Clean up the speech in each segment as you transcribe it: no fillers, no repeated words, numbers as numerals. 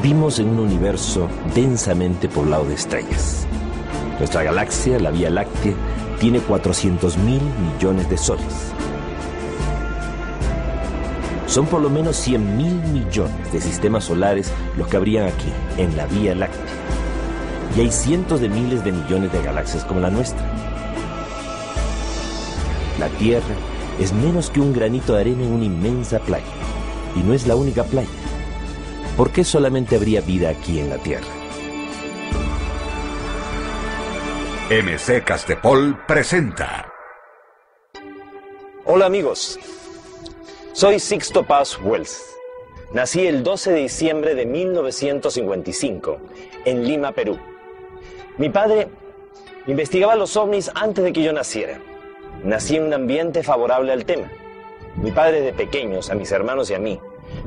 Vivimos en un universo densamente poblado de estrellas. Nuestra galaxia, la Vía Láctea, tiene 400.000 millones de soles. Son por lo menos 100.000 millones de sistemas solares los que habrían aquí, en la Vía Láctea. Y hay cientos de miles de millones de galaxias como la nuestra. La Tierra es menos que un granito de arena en una inmensa playa. Y no es la única playa. ¿Por qué solamente habría vida aquí en la Tierra? MC Castepol presenta. Hola amigos, soy Sixto Paz Wells. Nací el 12 de diciembre de 1955 en Lima, Perú. Mi padre investigaba los ovnis antes de que yo naciera. Nací en un ambiente favorable al tema. Mi padre de pequeños, a mis hermanos y a mí,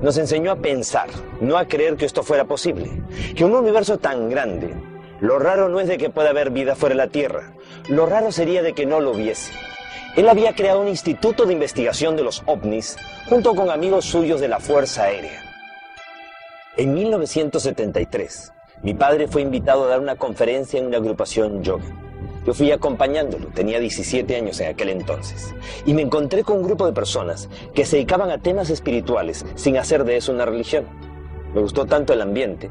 nos enseñó a pensar, no a creer que esto fuera posible. Que en un universo tan grande, lo raro no es de que pueda haber vida fuera de la Tierra. Lo raro sería de que no lo hubiese. Él había creado un instituto de investigación de los ovnis junto con amigos suyos de la Fuerza Aérea. En 1973, mi padre fue invitado a dar una conferencia en una agrupación yoga. Yo fui acompañándolo, tenía 17 años en aquel entonces, y me encontré con un grupo de personas que se dedicaban a temas espirituales sin hacer de eso una religión. Me gustó tanto el ambiente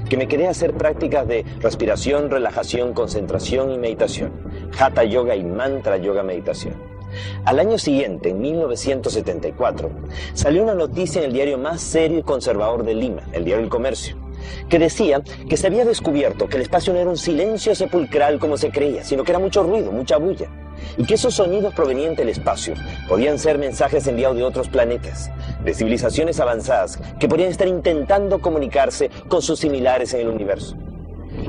que me quedé a hacer prácticas de respiración, relajación, concentración y meditación, Hatha Yoga y Mantra Yoga Meditación. Al año siguiente, en 1974, salió una noticia en el diario más serio y conservador de Lima, el diario El Comercio, que decía que se había descubierto que el espacio no era un silencio sepulcral como se creía, sino que era mucho ruido, mucha bulla, y que esos sonidos provenientes del espacio podían ser mensajes enviados de otros planetas, de civilizaciones avanzadas que podrían estar intentando comunicarse con sus similares en el universo.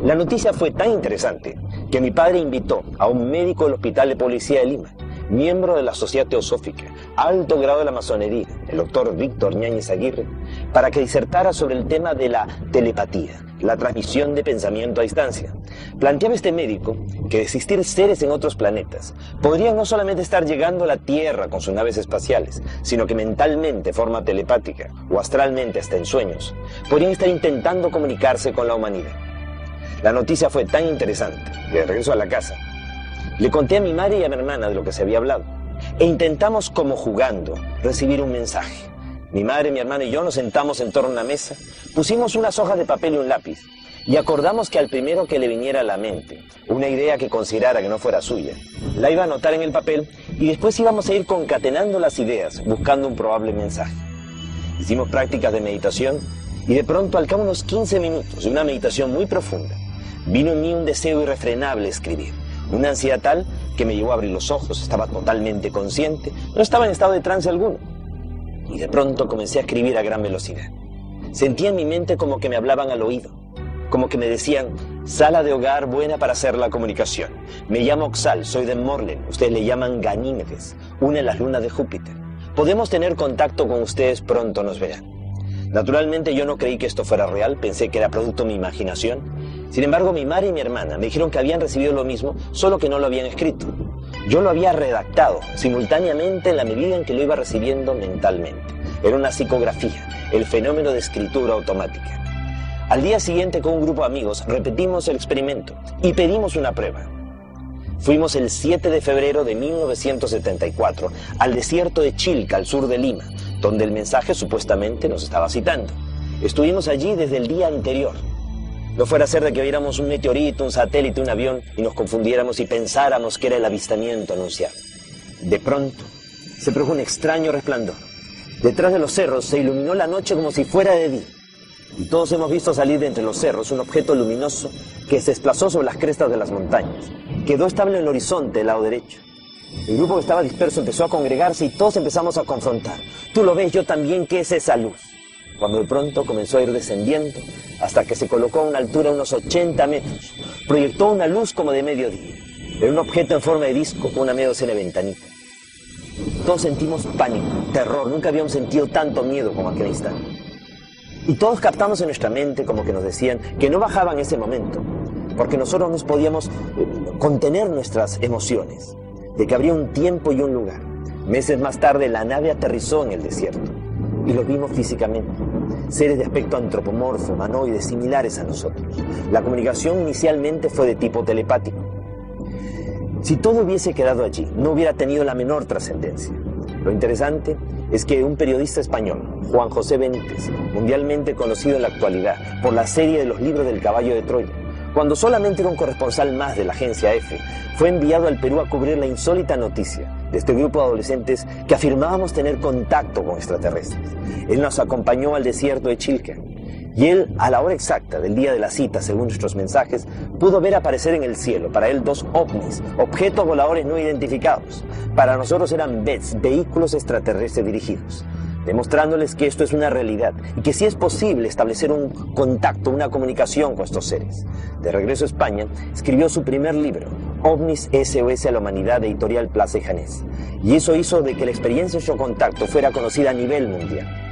La noticia fue tan interesante que mi padre invitó a un médico del Hospital de Policía de Lima, miembro de la Sociedad Teosófica, alto grado de la masonería, el doctor Víctor Ñáñez Aguirre, para que disertara sobre el tema de la telepatía, la transmisión de pensamiento a distancia. Planteaba este médico que de existir seres en otros planetas, podrían no solamente estar llegando a la Tierra con sus naves espaciales, sino que mentalmente, de forma telepática, o astralmente hasta en sueños, podrían estar intentando comunicarse con la humanidad. La noticia fue tan interesante, que de regreso a la casa, le conté a mi madre y a mi hermana de lo que se había hablado, e intentamos, como jugando, recibir un mensaje. Mi madre, mi hermana y yo nos sentamos en torno a una mesa, pusimos unas hojas de papel y un lápiz, y acordamos que al primero que le viniera a la mente una idea que considerara que no fuera suya, la iba a anotar en el papel, y después íbamos a ir concatenando las ideas, buscando un probable mensaje. Hicimos prácticas de meditación, y de pronto, al cabo de unos 15 minutos de una meditación muy profunda, vino en mí un deseo irrefrenable de escribir. Una ansiedad tal que me llevó a abrir los ojos, estaba totalmente consciente, no estaba en estado de trance alguno. Y de pronto comencé a escribir a gran velocidad. Sentía en mi mente como que me hablaban al oído, como que me decían, sala de hogar buena para hacer la comunicación. Me llamo Oxal, soy de Morlen, ustedes le llaman Ganímedes, una de las lunas de Júpiter. Podemos tener contacto con ustedes, pronto nos verán. Naturalmente yo no creí que esto fuera real, pensé que era producto de mi imaginación. Sin embargo, mi madre y mi hermana me dijeron que habían recibido lo mismo, solo que no lo habían escrito. Yo lo había redactado simultáneamente en la medida en que lo iba recibiendo mentalmente. Era una psicografía, el fenómeno de escritura automática. Al día siguiente, con un grupo de amigos, repetimos el experimento y pedimos una prueba. Fuimos el 7 de febrero de 1974 al desierto de Chilca, al sur de Lima, donde el mensaje supuestamente nos estaba citando. Estuvimos allí desde el día anterior. No fuera a ser de que viéramos un meteorito, un satélite, un avión y nos confundiéramos y pensáramos que era el avistamiento anunciado. De pronto, se produjo un extraño resplandor. Detrás de los cerros se iluminó la noche como si fuera de día. Y todos hemos visto salir de entre los cerros un objeto luminoso que se desplazó sobre las crestas de las montañas. Quedó estable en el horizonte del lado derecho. El grupo que estaba disperso empezó a congregarse y todos empezamos a confrontar. Tú lo ves, yo también, ¿qué es esa luz? Cuando de pronto comenzó a ir descendiendo hasta que se colocó a una altura de unos 80 metros. Proyectó una luz como de mediodía. Era un objeto en forma de disco con una media docena de ventanitas. Todos sentimos pánico, terror. Nunca habíamos sentido tanto miedo como aquel instante. Y todos captamos en nuestra mente como que nos decían que no bajaba en ese momento, porque nosotros no podíamos contener nuestras emociones, de que habría un tiempo y un lugar. Meses más tarde la nave aterrizó en el desierto y lo vimos físicamente. seres de aspecto antropomorfo, humanoides, similares a nosotros. La comunicación inicialmente fue de tipo telepático. Si todo hubiese quedado allí, no hubiera tenido la menor trascendencia. Lo interesante es que un periodista español, Juan José Benítez, mundialmente conocido en la actualidad por la serie de los libros del caballo de Troya, cuando solamente era un corresponsal más de la agencia EFE, fue enviado al Perú a cubrir la insólita noticia de este grupo de adolescentes que afirmábamos tener contacto con extraterrestres. Él nos acompañó al desierto de Chilca y él, a la hora exacta del día de la cita, según nuestros mensajes, pudo ver aparecer en el cielo, para él, 2 ovnis, objetos voladores no identificados. Para nosotros eran BETs, vehículos extraterrestres dirigidos, demostrándoles que esto es una realidad y que sí es posible establecer un contacto, una comunicación con estos seres. De regreso a España, escribió su primer libro, OVNIS SOS a la Humanidad, de Editorial Plaza y Janés. Y eso hizo de que la experiencia de su contacto fuera conocida a nivel mundial.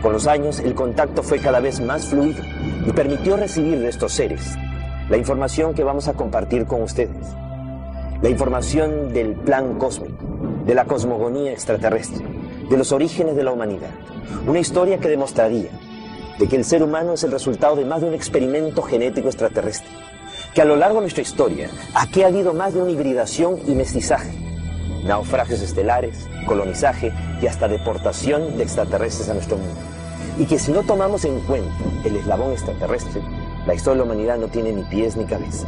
Con los años, el contacto fue cada vez más fluido y permitió recibir de estos seres la información que vamos a compartir con ustedes. La información del plan cósmico, de la cosmogonía extraterrestre, de los orígenes de la humanidad. Una historia que demostraría de que el ser humano es el resultado de más de un experimento genético extraterrestre. Que a lo largo de nuestra historia, aquí ha habido más de una hibridación y mestizaje. Naufragios estelares, colonizaje y hasta deportación de extraterrestres a nuestro mundo. Y que si no tomamos en cuenta el eslabón extraterrestre, la historia de la humanidad no tiene ni pies ni cabeza.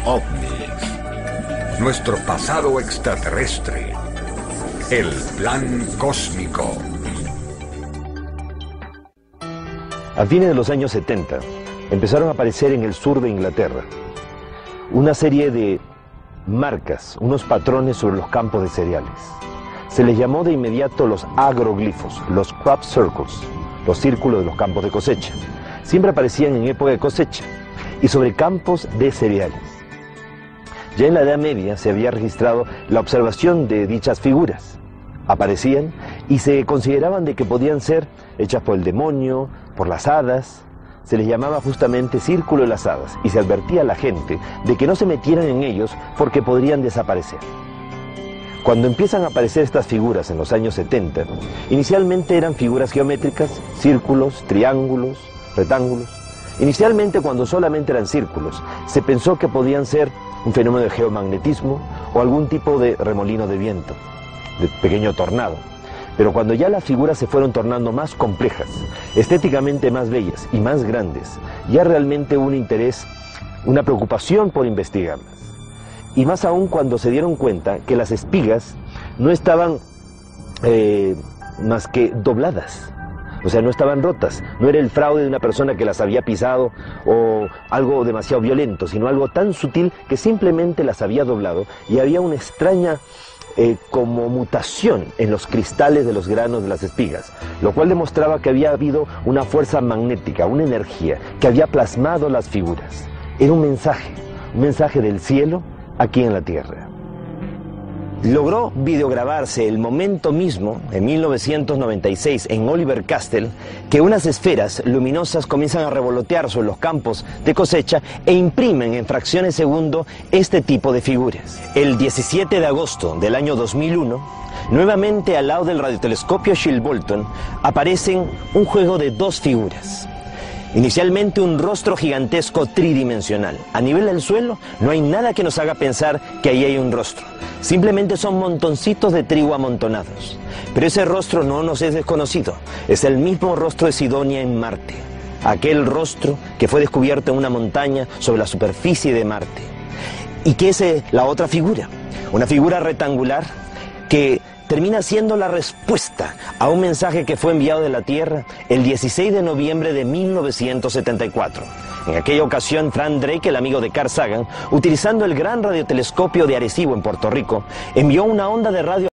OVNIS, nuestro pasado extraterrestre, el plan cósmico. A fines de los años 70, empezaron a aparecer en el sur de Inglaterra una serie de marcas, unos patrones sobre los campos de cereales. Se les llamó de inmediato los agroglifos, los crop circles, los círculos de los campos de cosecha. Siempre aparecían en época de cosecha y sobre campos de cereales. Ya en la Edad Media se había registrado la observación de dichas figuras. Aparecían y se consideraban de que podían ser hechas por el demonio, por las hadas. Se les llamaba justamente Círculo de las Hadas y se advertía a la gente de que no se metieran en ellos porque podrían desaparecer. Cuando empiezan a aparecer estas figuras en los años 70, inicialmente eran figuras geométricas, círculos, triángulos, rectángulos. Inicialmente, cuando solamente eran círculos, se pensó que podían ser un fenómeno de geomagnetismo o algún tipo de remolino de viento, de pequeño tornado. Pero cuando ya las figuras se fueron tornando más complejas, estéticamente más bellas y más grandes, ya realmente hubo un interés, una preocupación por investigarlas. Y más aún cuando se dieron cuenta que las espigas no estaban más que dobladas. O sea, no estaban rotas, no era el fraude de una persona que las había pisado o algo demasiado violento, sino algo tan sutil que simplemente las había doblado y había una extraña como mutación en los cristales de los granos de las espigas, lo cual demostraba que había habido una fuerza magnética, una energía que había plasmado las figuras. Era un mensaje del cielo aquí en la tierra. Logró videograbarse el momento mismo, en 1996, en Oliver Castle, que unas esferas luminosas comienzan a revolotear sobre los campos de cosecha e imprimen en fracciones de segundo este tipo de figuras. El 17 de agosto del año 2001, nuevamente al lado del radiotelescopio Shilbolton, aparecen un juego de 2 figuras. Inicialmente un rostro gigantesco tridimensional. A nivel del suelo no hay nada que nos haga pensar que ahí hay un rostro. Simplemente son montoncitos de trigo amontonados. Pero ese rostro no nos es desconocido. Es el mismo rostro de Sidonia en Marte. Aquel rostro que fue descubierto en una montaña sobre la superficie de Marte. ¿Y qué es la otra figura? Una figura rectangular que termina siendo la respuesta a un mensaje que fue enviado de la Tierra el 16 de noviembre de 1974. En aquella ocasión, Frank Drake, el amigo de Carl Sagan, utilizando el gran radiotelescopio de Arecibo en Puerto Rico, envió una onda de radio